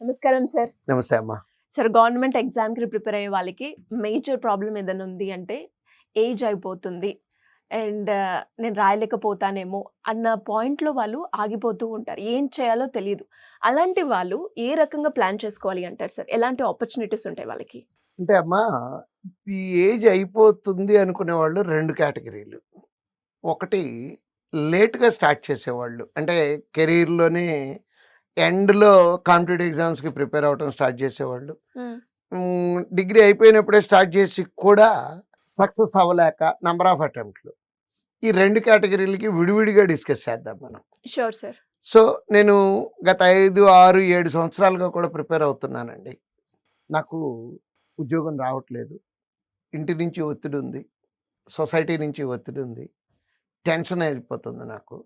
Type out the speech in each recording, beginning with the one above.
నమస్కారం సార్. నమస్తే అమ్మా. సార్, గవర్నమెంట్ ఎగ్జామ్‌కి ప్రిపేర్ అయ్యే వాళ్ళకి మేజర్ ప్రాబ్లమ్ ఏదైనా ఉంది అంటే ఏజ్ అయిపోతుంది. అండ్ నేను రాయలేకపోతానేమో అన్న పాయింట్‌లో వాళ్ళు ఆగిపోతూ ఉంటారు. ఏం చేయాలో తెలీదు. అలాంటి వాళ్ళు ఏ రకంగా ప్లాన్ చేసుకోవాలి అంటారు సార్? ఎలాంటి ఆపర్చునిటీస్ ఉంటాయి వాళ్ళకి? అంటే అమ్మా, ఈ ఏజ్ అయిపోతుంది అనుకునే వాళ్ళు 2 కేటగిరీలు. ఒకటి లేట్‌గా స్టార్ట్ చేసేవాళ్ళు. అంటే కెరీర్‌లోనే ఎండ్‌లో కాంపిటీటివ్ ఎగ్జామ్స్‌కి ప్రిపేర్ అవ్వటం స్టార్ట్ చేసేవాళ్ళు. డిగ్రీ అయిపోయినప్పుడే స్టార్ట్ చేసి కూడా సక్సెస్ అవ్వలేక నంబర్ ఆఫ్ అటెంప్ట్‌లు. ఈ 2 కేటగిరీలకి విడివిడిగా డిస్కస్ చేద్దాం మనం. Sure sir. సో, నేను గత 5, 6, 7 సంవత్సరాలుగా కూడా ప్రిపేర్ అవుతున్నానండి. నాకు ఉద్యోగం రావట్లేదు. ఇంటి నుంచి ఒత్తిడుంది. సొసైటీ నుంచి ఒత్తిడుంది. టెన్షన్ అయిపోతుంది నాకు.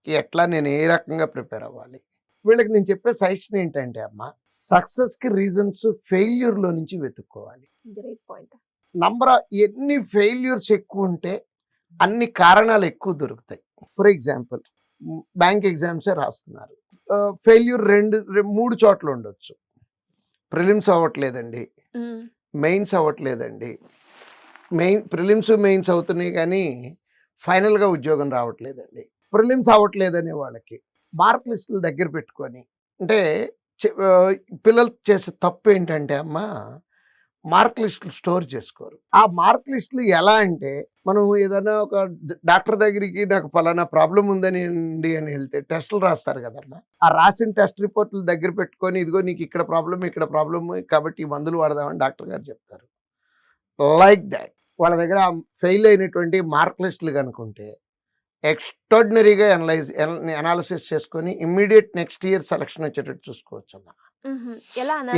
ఎట్లా నేను ఏ రకంగా ప్రిపేర్ అవ్వాలి? వీళ్ళకి నేను చెప్పే సజెషన్ ఏంటంటే అమ్మా, సక్సెస్‌కి రీజన్స్ ఫెయిల్యూర్‌లో నుంచి వెతుక్కోవాలి. Great point. ఎన్ని ఫెయిల్యూర్స్ ఎక్కువుంటే అన్ని కారణాలు ఎక్కువ దొరుకుతాయి. ఫర్ ఎగ్జాంపుల్ బ్యాంక్ ఎగ్జామ్సే రాస్తున్నారు. ఫెయిల్యూర్ 3 చోట్ల ఉండొచ్చు. ప్రిలిమ్స్ అవ్వట్లేదండి. మెయిన్స్ అవ్వట్లేదండి. ప్రిలిమ్స్, మెయిన్స్ అవుతున్నాయి కానీ ఫైనల్‌గా ఉద్యోగం రావట్లేదండి. ప్రిలిమ్స్ అవ్వట్లేదనే వాళ్ళకి మార్క్ లిస్టులు దగ్గర పెట్టుకొని, అంటే పిల్లలు చేసే తప్పు ఏంటంటే అమ్మా, మార్క్ లిస్టులు స్టోర్ చేసుకోరు. ఆ మార్క్ లిస్టులు ఎలా అంటే, మనం ఏదైనా ఒక డాక్టర్ దగ్గరికి నాకు పలానా ప్రాబ్లం ఉందని అని వెళ్తే టెస్టులు రాస్తారు కదమ్మా. ఆ రాసిన టెస్ట్ రిపోర్ట్లు దగ్గర పెట్టుకొని, ఇదిగో నీకు ఇక్కడ ప్రాబ్లం కాబట్టి ఈ మందులు వాడదామని డాక్టర్ గారు చెప్తారు. లైక్ దాట్ వాళ్ళ దగ్గర ఫెయిల్ అయినటువంటి మార్క్ లిస్టులు కనుకుంటే ఎక్స్ట్రాడినరీగా అనాలిసిస్ చేసుకొని ఇమ్మీడియట్ నెక్స్ట్ ఇయర్ సెలక్షన్ వచ్చేటట్టు చూసుకోవచ్చమ్మా.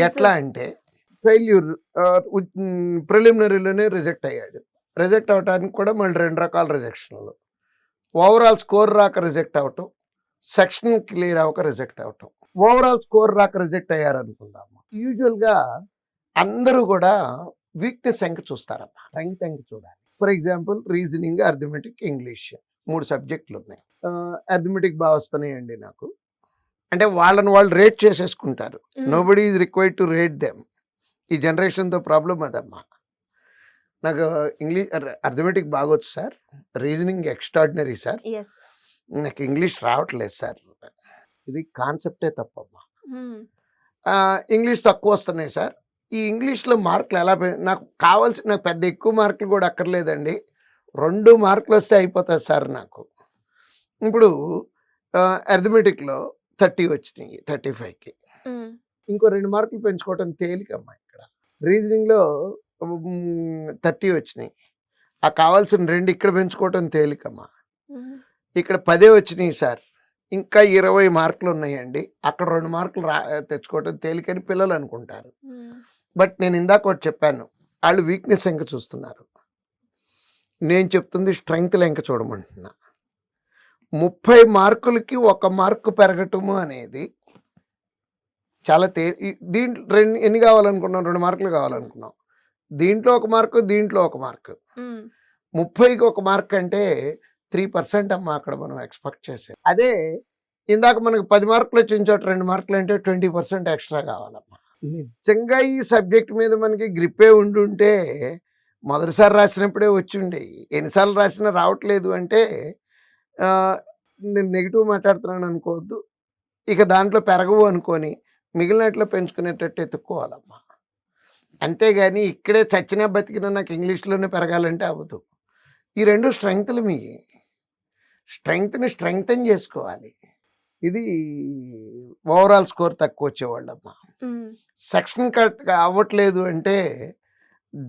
ఎట్లా అంటే, ఫెయిల్యూర్ ప్రిలిమినరీలోనే రిజెక్ట్ అయ్యాడు. రిజెక్ట్ అవడానికి కూడా మళ్ళీ 2 రకాల రిజెక్షన్లు. ఓవరాల్ స్కోర్ రాక రిజెక్ట్ అవటం, సెక్షన్ క్లియర్ అవ్వక రిజెక్ట్ అవటం. ఓవరాల్ స్కోర్ రాక రిజెక్ట్ అయ్యారనుకుందాము. యూజువల్గా అందరూ కూడా వీక్నెస్ ఎంక చూస్తారమ్మా, స్ట్రెంగ్త్ ఎంక చూడాలి. For example reasoning, arithmetic, English 3 సబ్జెక్టులు ఉన్నాయి. అర్థమెటిక్ బాగా వస్తున్నాయండి నాకు అంటే వాళ్ళని వాళ్ళు రేట్ చేసేసుకుంటారు. Nobody is required to rate them. ఈ జనరేషన్తో ప్రాబ్లం అదమ్మా. నాకు ఇంగ్లీష్ అర్థమెటిక్ బాగొచ్చు సార్, రీజనింగ్ ఎక్స్ట్రాడినరీ సార్, నాకు ఇంగ్లీష్ రావట్లేదు సార్. ఇది కాన్సెప్టే తప్పమ్మా. ఇంగ్లీష్ తక్కువ వస్తున్నాయి సార్. ఈ ఇంగ్లీష్లో మార్కులు ఎలా నాకు పెద్ద ఎక్కువ మార్కులు కూడా అక్కర్లేదండి, 2 మార్కులు వస్తే అయిపోతుంది సార్ నాకు. ఇప్పుడు అర్థమెటిక్లో 30 వచ్చినాయి 35కి, ఇంకో 2 మార్కులు పెంచుకోవటం తేలికమ్మా. ఇక్కడ రీజనింగ్లో 30 వచ్చినాయి, ఆ కావాల్సిన 2 ఇక్కడ పెంచుకోవటం తేలికమ్మా. ఇక్కడ 10 వచ్చినాయి సార్, ఇంకా 20 మార్కులు ఉన్నాయండి, అక్కడ 2 మార్కులు తెచ్చుకోవటం తేలికని పిల్లలు అనుకుంటారు. బట్ నేను ఇందాక ఒకటి చెప్పాను, వాళ్ళు వీక్నెస్ ఎంక చూస్తున్నారు. నేను చెప్తుంది స్ట్రెంగ్త్ లెంక చూడమంటున్నా. 30 మార్కులకి 1 మార్కు పెరగటము అనేది చాలా దీంట్లో ఎన్ని కావాలనుకున్నాం? 2 మార్కులు కావాలనుకున్నాం. దీంట్లో 1 మార్కు, దీంట్లో 1 మార్కు. 30కి 1 మార్క్ అంటే 3% అమ్మా అక్కడ మనం ఎక్స్పెక్ట్ చేసేది. అదే ఇందాక మనకు 10 మార్కులు వచ్చిన చోట 2 మార్కులు అంటే 20% ఎక్స్ట్రా కావాలమ్మా. నిజంగా ఈ సబ్జెక్ట్ మీద మనకి గ్రిప్పే ఉండుంటే మొదటిసారి రాసినప్పుడే వచ్చిండేవి. ఎన్నిసార్లు రాసినా రావట్లేదు అంటే నేను నెగిటివ్ మాట్లాడుతున్నాను అనుకోవద్దు. ఇక దాంట్లో పెరగవు అనుకొని మిగిలినట్లో పెంచుకునేటట్టు ఎత్తుక్కోవాలమ్మా. అంతేగాని ఇక్కడే చచ్చినా బతికినా నాకు ఇంగ్లీష్లోనే పెరగాలంటే అవ్వదు. ఈ 2 స్ట్రెంగ్త్లు మీ స్ట్రెంగ్త్ని స్ట్రెంగ్తన్ చేసుకోవాలి. ఇది ఓవరాల్ స్కోర్ తక్కువ వచ్చేవాళ్ళమ్మా. సెక్షన్ కరెక్ట్గా అవ్వట్లేదు అంటే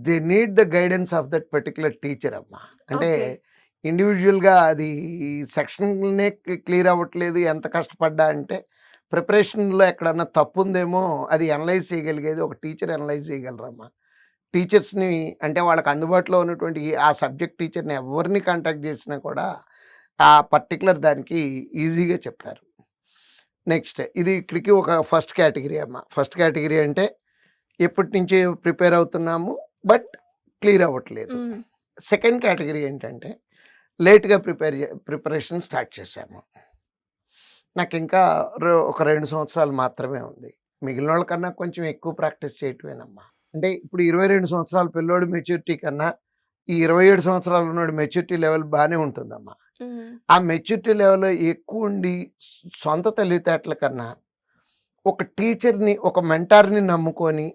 they need the guidance of that particular teacher అమ్మా. అంటే ఇండివిజువల్గా అది సెక్షన్నే క్లియర్ అవ్వట్లేదు, ఎంత కష్టపడ్డా అంటే ప్రిపరేషన్లో ఎక్కడన్నా తప్పు ఉందేమో అది అనలైజ్ చేయగలిగేది ఒక టీచర్ అనలైజ్ చేయగలరమ్మా. టీచర్స్ని అంటే వాళ్ళకి అందుబాటులో ఉన్నటువంటి ఆ సబ్జెక్ట్ టీచర్ని ఎవరిని కాంటాక్ట్ చేసినా కూడా ఆ పర్టికులర్ దానికి ఈజీగా చెప్తారు. నెక్స్ట్ ఇది ఇక్కడికి ఒక ఫస్ట్ కేటగిరీ అమ్మా. ఫస్ట్ కేటగిరీ అంటే ఎప్పటి నుంచి ప్రిపేర్ అవుతున్నాము బట్ క్లియర్ అవ్వట్లేదు. సెకండ్ కేటగిరీ ఏంటంటే లేట్గా ప్రిపరేషన్ స్టార్ట్ చేశాము, నాకు ఇంకా ఒక 2 సంవత్సరాలు మాత్రమే ఉంది, మిగిలిన వాళ్ళకన్నా కొంచెం ఎక్కువ ప్రాక్టీస్ చేయటమేనమ్మా. అంటే ఇప్పుడు 22 సంవత్సరాల పిల్లోడు మెచ్యూరిటీ కన్నా ఈ 27 సంవత్సరాలు ఉన్నోడి మెచ్యూరిటీ లెవెల్ బాగానే ఉంటుందమ్మా. హ్మ్. ఆ మెచ్యూరిటీ లెవెల్ ఎక్కువ ఉండి సొంత తెలివితేటల కన్నా ఒక టీచర్ని, ఒక మెంటార్ని నమ్ముకొని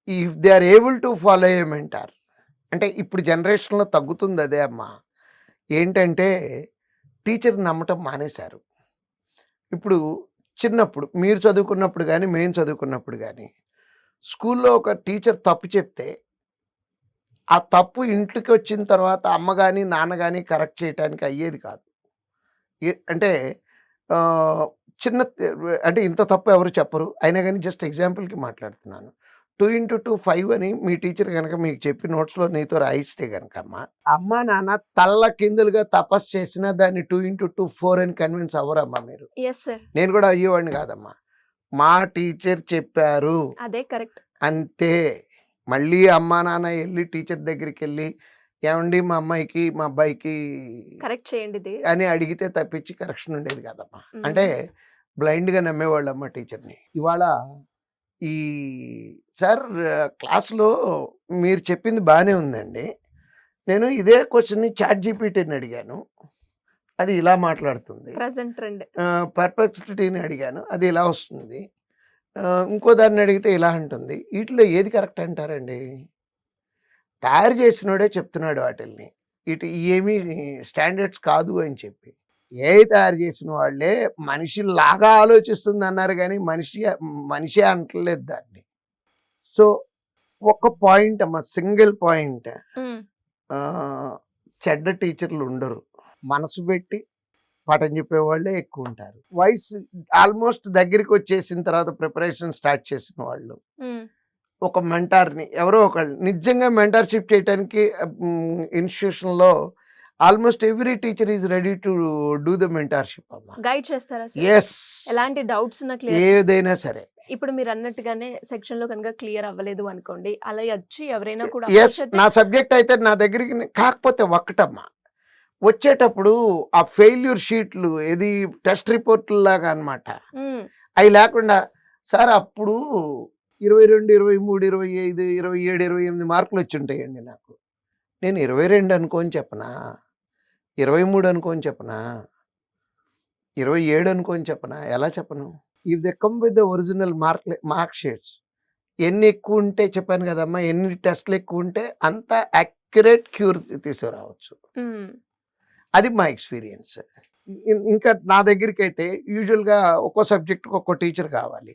if they are able to follow a mentor, అంటే ఇప్పుడు జనరేషన్లో తగ్గుతుంది అదే అమ్మా. ఏంటంటే టీచర్ నమ్మటం మానేశారు. ఇప్పుడు చిన్నప్పుడు మీరు చదువుకున్నప్పుడు కానీ మేము చదువుకున్నప్పుడు కానీ స్కూల్లో ఒక టీచర్ తప్పు చెప్తే ఆ తప్పు ఇంటికి వచ్చిన తర్వాత అమ్మ కానీ నాన్న కానీ కరెక్ట్ చేయడానికి అయ్యేది కాదు. అంటే చిన్న అంటే ఇంత తప్పు ఎవరు చెప్పరు, అయినా కానీ జస్ట్ ఎగ్జాంపుల్కి మాట్లాడుతున్నాను. 2 × 2 5 అని మీ టీచర్ కనుక మీకు చెప్పి నోట్స్లో నీతో రాయిస్తే కనుక అమ్మ నాన్న తల్ల కిందులుగా తపస్సు చేసినా దాన్ని 2 × 2 4 అని కన్విన్స్ అవ్వరమ్మా మీరు. Yes sir. నేను కూడా అయ్యేవాడిని కాదమ్మా. మా టీచర్ చెప్పారు అదే కరెక్ట్. అంతే. మళ్ళీ అమ్మా నాన్న వెళ్ళి టీచర్ దగ్గరికి వెళ్ళి ఏమండి మా అమ్మాయికి మా అబ్బాయికి కరెక్ట్ చేయండి ఇది. అని అడిగితే తప్పించి కరెక్షన్ ఉండేది కాదమ్మా. అంటే బ్లైండ్గా నమ్మేవాళ్ళమ్మ టీచర్ని. ఇవాళ ఈ సార్ క్లాస్లో మీరు చెప్పింది బాగానే ఉందండి, నేను ఇదే క్వశ్చన్ని చాట్‌జీపీటీని అడిగాను, అది ఇలా మాట్లాడుతుంది. Present trend. పర్ప్లెక్సిటీని అడిగాను, అది ఇలా వస్తుంది. ఇంకో దాన్ని అడిగితే ఇలా అంటుంది. వీటిలో ఏది కరెక్ట్ అంటారండి? తయారు చేసినోడే చెప్తున్నాడు వాటిల్ని, ఇటు ఏమీ స్టాండర్డ్స్ కాదు అని చెప్పి. ఏఐ తయారు చేసిన వాళ్ళే మనిషిలాగా ఆలోచిస్తుంది అన్నారు కానీ మనిషే అంటలేదు దాన్ని. సో ఒక పాయింట్ అమ్మ, సింగిల్ పాయింట్, చెడ్డ టీచర్లు ఉండరు, మనసు పెట్టి పాఠం చెప్పేవాళ్ళే ఎక్కువ ఉంటారు. వయసు ఆల్మోస్ట్ దగ్గరికి వచ్చేసిన తర్వాత ప్రిపరేషన్ స్టార్ట్ చేసిన వాళ్ళు ఒక మెంటార్ని ఎవరో ఒకళ్ళు నిజంగా మెంటార్షిప్ చేయడానికి ఇన్స్టిట్యూషన్లో almost every teacher is ready to do the mentorship అమ్మా. గైడ్ చేస్తారా సార్? ఎస్, ఎలాంటి డౌట్స్ ఏదైనా సరే. ఇప్పుడు మీరు అన్నట్టుగానే సెక్షన్ లో కనుక క్లియర్ అవ్వలేదు అనుకోండి, అలా వచ్చి ఎవరైనా కూడా ఎస్, నా సబ్జెక్ట్ అయితే నా దగ్గరికి కాకపోతే ఒక్కటమ్మా, వచ్చేటప్పుడు ఆ ఫెయిల్యూర్ షీట్లు ఏది టెస్ట్ రిపోర్ట్ లాగా అనమాట, అవి లేకుండా సార్ అప్పుడు 22, 23, 25, 27, 28 మార్కులు వచ్చి ఉంటాయండి నాకు, నేను 22 అనుకోని చెప్పనా, 23 అనుకోని చెప్పనా, 27 అనుకోని చెప్పనా, ఎలా చెప్పను? If they come with the original mark sheets, ఎన్ని ఎక్కువ ఉంటే చెప్పాను కదమ్మా, ఎన్ని టెస్ట్లు ఎక్కువ ఉంటే అంత యాక్యురేట్ క్యూర్ తీసుకురావచ్చు. అది మా ఎక్స్పీరియన్స్. ఇంకా నా దగ్గరికి అయితే యూజువల్గా ఒక్కో సబ్జెక్ట్కి ఒక్కో టీచర్ కావాలి.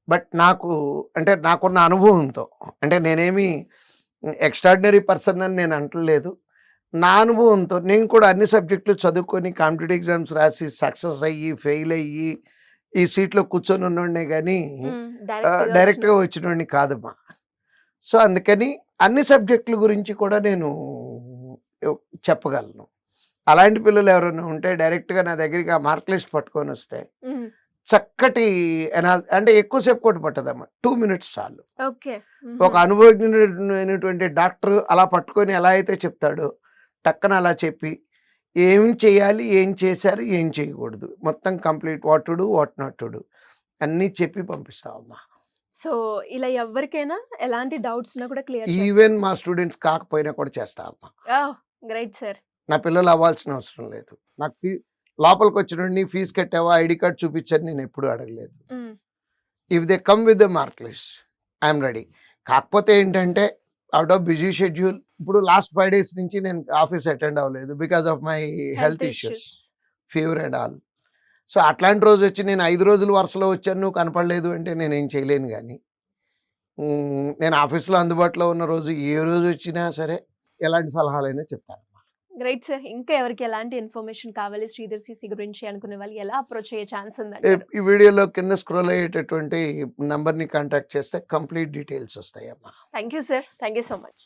బట్ నాకు అంటే నాకున్న అనుభవంతో, అంటే నేనేమి ఎక్స్ట్రాడినరీ పర్సన్ అని నేను అంటలేదు, నా అనుభవంతో నేను కూడా అన్ని సబ్జెక్టులు చదువుకొని కాంపిటేటివ్ ఎగ్జామ్స్ రాసి సక్సెస్ అయ్యి ఫెయిల్ అయ్యి ఈ సీట్లో కూర్చొని ఉన్నోడినే కానీ డైరెక్ట్గా వచ్చినోడిని కాదమ్మా. సో అందుకని అన్ని సబ్జెక్టుల గురించి కూడా నేను చెప్పగలను. అలాంటి పిల్లలు ఎవరైనా ఉంటే డైరెక్ట్గా నా దగ్గరికి ఆ మార్క్ లిస్ట్ పట్టుకొని వస్తే చక్కటి అంటే ఎక్కువసేపు కూడా పట్టదమ్మా, 2 minutes చాలు. ఒక అనుభవజ్ఞుడైనటువంటి డాక్టర్ అలా పట్టుకొని ఎలా అయితే చెప్తాడో టక్కన అలా చెప్పి ఏం చేయాలి, ఏం చేశారు, ఏం చేయకూడదు, మొత్తం complete what to do what not to do అన్నీ చెప్పి పంపిస్తామమ్మా. సో ఇలా ఎవరికైనా ఎలాంటి డౌట్స్ ఉన్నా కూడా క్లియర్, ఈవెన్ మా స్టూడెంట్స్ కాకపోయినా కూడా చేస్తామమ్మా. Great sir. నా పిల్లలు అవ్వాల్సిన అవసరం లేదు. నాకు లోపలికి వచ్చిన ఫీజు కట్టావా, ఐడి కార్డ్ చూపించని నేను ఎప్పుడు అడగలేదు. If they come with the mark list I'm ready. కాకపోతే ఏంటంటే అవుట్ ఆఫ్ బిజీ షెడ్యూల్, ఇప్పుడు లాస్ట్ 5 days నుంచి నేను ఆఫీస్ అటెండ్ అవ్వలేదు because of my health issues, fever and all. So అట్లాంటి రోజు వచ్చి నేను 5 రోజులు వరుసలో వచ్చాను, నువ్వు కనపడలేదు అంటే నేనేం చేయలేను. కానీ నేను ఆఫీస్లో అందుబాటులో ఉన్న రోజు ఏ రోజు వచ్చినా సరే ఎలాంటి సలహాలైనా చెప్తాను. Great sir. ఇంకా ఎవరికి ఎలాంటి ఇన్ఫర్మేషన్ కావాలి శ్రీధర్ సిసి గురించి అనుకునే వాళ్ళు ఎలా అప్రోచ్ అయ్యే ఛాన్స్ ఉందండి? ఈ వీడియోలో కింద స్క్రోల్ అయ్యేటటువంటి నంబర్ని కాంటాక్ట్ చేస్తే కంప్లీట్ డీటెయిల్స్ వస్తాయమ్మా. Thank you sir. Thank you so much.